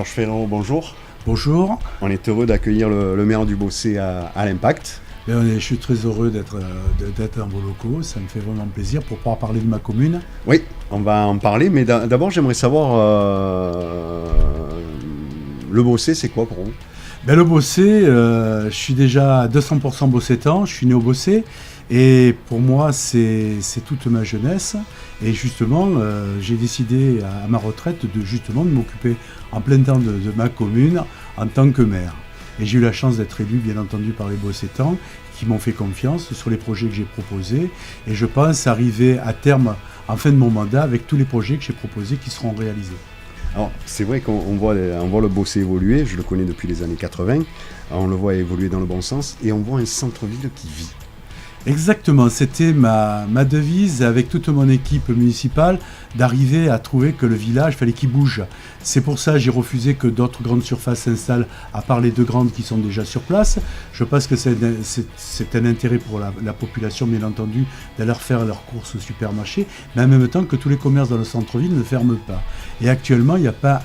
Georges Ferrand, bonjour. Bonjour. On est heureux d'accueillir le maire du Beaussais à l'Impact. Je suis très heureux d'être dans vos locaux, ça me fait vraiment plaisir pour pouvoir parler de ma commune. Oui, on va en parler, mais d'abord j'aimerais savoir, le Beaussais c'est quoi pour vous? Le Beaussais, je suis déjà à 200% beausaitan, je suis né au Beaussais et pour moi c'est toute ma jeunesse et justement j'ai décidé à ma retraite de m'occuper en plein temps de ma commune en tant que maire. Et j'ai eu la chance d'être élu, bien entendu, par les Beauceitans qui m'ont fait confiance sur les projets que j'ai proposés. Et je pense arriver à terme, en fin de mon mandat, avec tous les projets que j'ai proposés qui seront réalisés. Alors, c'est vrai qu'on voit le Beaussais évoluer, je le connais depuis les années 80, on le voit évoluer dans le bon sens, et on voit un centre-ville qui vit. Exactement, c'était ma devise avec toute mon équipe municipale d'arriver à trouver que le village, fallait qu'il bouge. C'est pour ça que j'ai refusé que d'autres grandes surfaces s'installent, à part les deux grandes qui sont déjà sur place. Je pense que c'est un intérêt pour la population, bien entendu, d'aller faire leurs courses au supermarché, mais en même temps que tous les commerces dans le centre-ville ne ferment pas. Et actuellement, il n'y a pas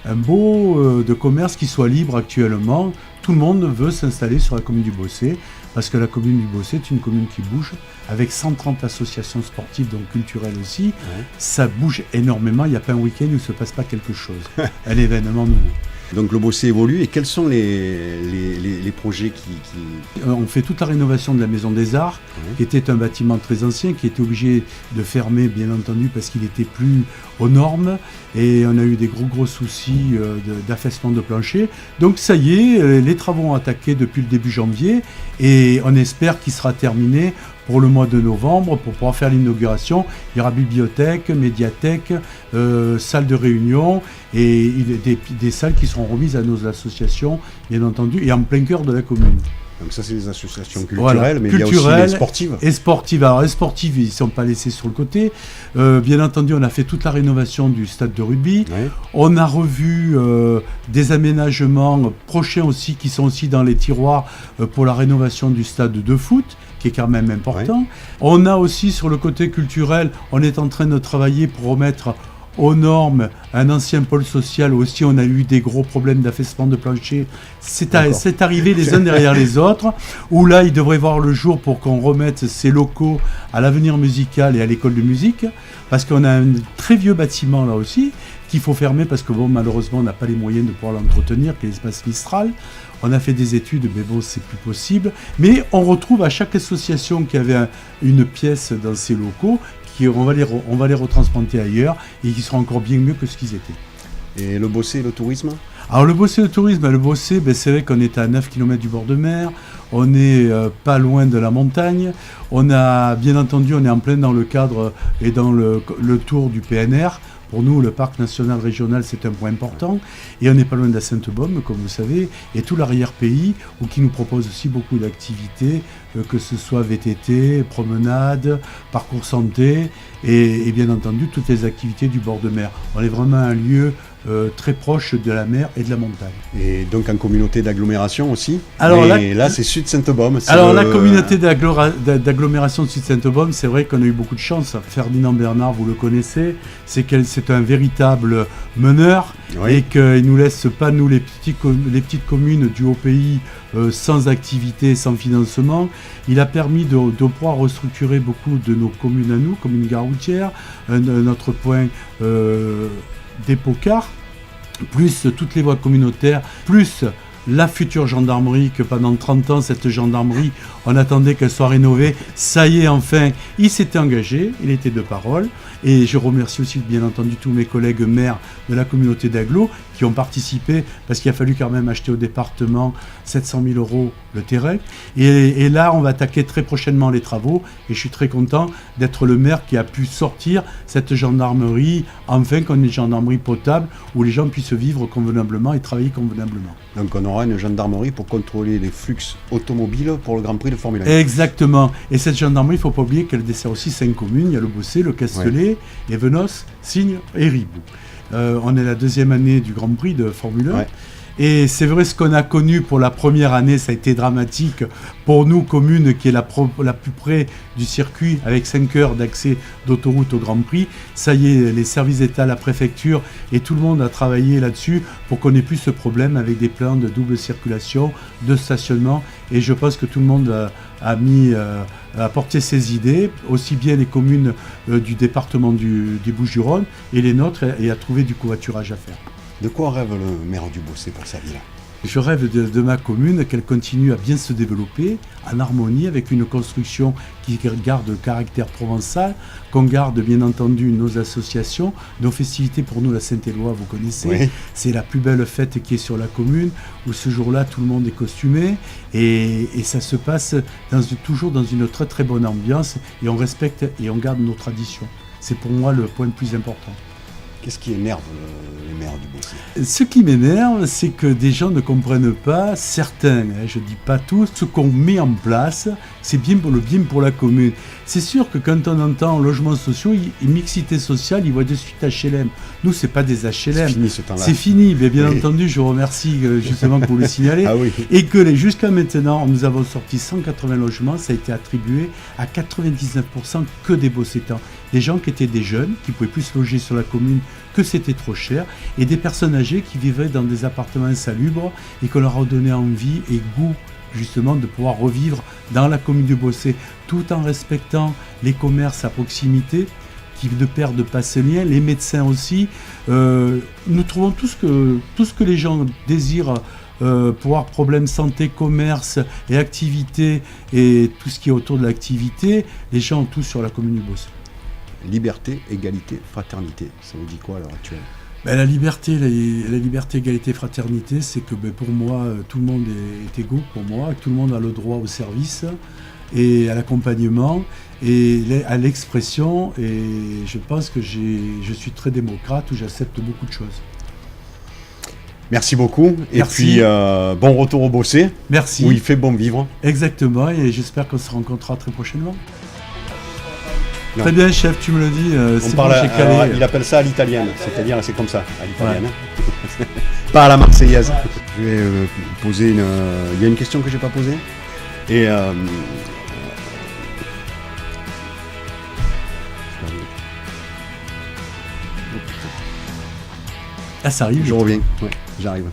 un beau de commerce qui soit libre actuellement. Tout le monde veut s'installer sur la commune du Beaussais, parce que la commune du Beaussais est une commune qui bouge, avec 130 associations sportives, donc culturelles aussi. Ouais. Ça bouge énormément, il n'y a pas un week-end où il ne se passe pas quelque chose, un événement nouveau. Donc le Beaussais évolue, et quels sont les projets qui... On fait toute la rénovation de la Maison des Arts, qui était un bâtiment très ancien, qui était obligé de fermer, bien entendu, parce qu'il n'était plus aux normes, et on a eu des gros soucis d'affaissement de plancher. Donc ça y est, les travaux ont attaqué depuis le début janvier, et on espère qu'il sera terminé pour le mois de novembre, pour pouvoir faire l'inauguration. Il y aura bibliothèque, médiathèque, salle de réunion et des salles qui seront remises à nos associations, bien entendu, et en plein cœur de la commune. Donc ça, c'est des associations culturelles, voilà, mais il y a aussi les sportives. Et sportives. Alors les sportives, ils ne sont pas laissés sur le côté. Bien entendu, on a fait toute la rénovation du stade de rugby. Ouais. On a revu des aménagements prochains aussi, qui sont aussi dans les tiroirs pour la rénovation du stade de foot, qui est quand même important. Ouais. On a aussi, sur le côté culturel, on est en train de travailler pour remettre aux normes un ancien pôle social où aussi on a eu des gros problèmes d'affaissement de plancher. C'est arrivé les uns derrière les autres, où là il devrait voir le jour pour qu'on remette ces locaux à l'Avenir Musical et à l'école de musique, parce qu'on a un très vieux bâtiment là aussi qu'il faut fermer parce que malheureusement on n'a pas les moyens de pouvoir l'entretenir, qui est l'espace Mistral. On a fait des études, mais c'est plus possible. Mais on retrouve à chaque association qui avait une pièce dans ces locaux, on va les retransplanter ailleurs et qui seront encore bien mieux que ce qu'ils étaient. Et le Beaussais et le tourisme ? Alors le Beaussais et le tourisme, le Beaussais, c'est vrai qu'on est à 9 km du bord de mer, on n'est pas loin de la montagne, on a bien entendu, on est en plein dans le cadre et dans le tour du PNR. Pour nous, le parc national régional, c'est un point important. Et on n'est pas loin de la Sainte-Baume, comme vous savez, et tout l'arrière-pays, qui nous propose aussi beaucoup d'activités, que ce soit VTT, promenade, parcours santé, et bien entendu, toutes les activités du bord de mer. On est vraiment un lieu très proche de la mer et de la montagne. Et donc en communauté d'agglomération aussi. Alors là, c'est Sud-Sainte-Baume. Alors la communauté d'agglomération de Sud-Sainte-Baume, c'est vrai qu'on a eu beaucoup de chance. Ferdinand Bernard, vous le connaissez, c'est un véritable meneur, oui. Et qu'il ne nous laisse pas, nous, les petites communes du Haut-Pays, sans activité, sans financement. Il a permis de pouvoir restructurer beaucoup de nos communes à nous, comme une gare routière, notre point dépôt car, plus toutes les voies communautaires, plus la future gendarmerie, que pendant 30 ans, cette gendarmerie, on attendait qu'elle soit rénovée. Ça y est, enfin, il s'était engagé, il était de parole. Et je remercie aussi, bien entendu, tous mes collègues maires de la communauté d'agglo qui ont participé, parce qu'il a fallu quand même acheter au département 700 000 € le terrain. Et là, on va attaquer très prochainement les travaux. Et je suis très content d'être le maire qui a pu sortir cette gendarmerie, enfin, qu'on ait une gendarmerie potable, où les gens puissent vivre convenablement et travailler convenablement. Donc on aura une gendarmerie pour contrôler les flux automobiles pour le Grand Prix de Formule 1. Exactement. Et cette gendarmerie, il ne faut pas oublier qu'elle dessert aussi 5 communes. Il y a le Beaussais, le Castellet, Evenos, Signes et Ribou. On est la 2e année du Grand Prix de Formule 1. Ouais. Et c'est vrai, ce qu'on a connu pour la première année, ça a été dramatique. Pour nous, commune qui est la plus près du circuit, avec 5 heures d'accès d'autoroute au Grand Prix, ça y est, les services d'État, la préfecture et tout le monde a travaillé là-dessus pour qu'on n'ait plus ce problème avec des plans de double circulation, de stationnement. Et je pense que tout le monde a porté ses idées, aussi bien les communes du département des Bouches-du-Rhône et les nôtres, et a trouvé du covoiturage à faire. De quoi rêve le maire du Beaussais pour sa ville? Je rêve de ma commune, qu'elle continue à bien se développer, en harmonie avec une construction qui garde le caractère provençal, qu'on garde bien entendu nos associations, nos festivités. Pour nous, la Saint-Éloi, vous connaissez, oui. C'est la plus belle fête qui est sur la commune, où ce jour-là, tout le monde est costumé, et ça se passe toujours dans une très très bonne ambiance, et on respecte et on garde nos traditions. C'est pour moi le point le plus important. Qu'est-ce qui énerve les maires du Beaussais? Ce qui m'énerve, c'est que des gens ne comprennent pas, certains, je ne dis pas tous, ce qu'on met en place, c'est bien pour le bien pour la commune. C'est sûr que quand on entend logements sociaux et mixité sociale, ils voient de suite HLM. Nous, ce n'est pas des HLM. C'est fini ce temps-là. C'est fini, mais bien entendu, je vous remercie justement pour le signaler. Ah oui. Et que jusqu'à maintenant, nous avons sorti 180 logements, ça a été attribué à 99% que des Beaucétans. Des gens qui étaient des jeunes, qui ne pouvaient plus se loger sur la commune, que c'était trop cher, et des personnes âgées qui vivaient dans des appartements insalubres et qu'on leur a donné envie et goût justement de pouvoir revivre dans la commune du Beaussais, tout en respectant les commerces à proximité qui ne perdent pas ce lien, les médecins aussi. Nous trouvons tout ce que les gens désirent pouvoir problème santé, commerce et activité et tout ce qui est autour de l'activité, les gens ont tout sur la commune du Beaussais. Liberté, égalité, fraternité, ça vous dit quoi à l'heure actuelle? La liberté, égalité, fraternité, c'est que pour moi, tout le monde est égaux pour moi, tout le monde a le droit au service et à l'accompagnement et à l'expression, et je pense que je suis très démocrate, où j'accepte beaucoup de choses. Merci beaucoup. Merci. Et puis, bon retour au Beaussais. Merci. Où il fait bon vivre. Exactement, et j'espère qu'on se rencontrera très prochainement. Non. Très bien, chef, tu me le dis. C'est bon, j'ai calé. Il appelle ça à l'italienne, c'est-à-dire c'est comme ça, à l'italienne. Ouais. Pas à la marseillaise. Je vais poser une... Il y a une question que je n'ai pas posée. Et... Ah, ça arrive. Je reviens, ouais, j'arrive.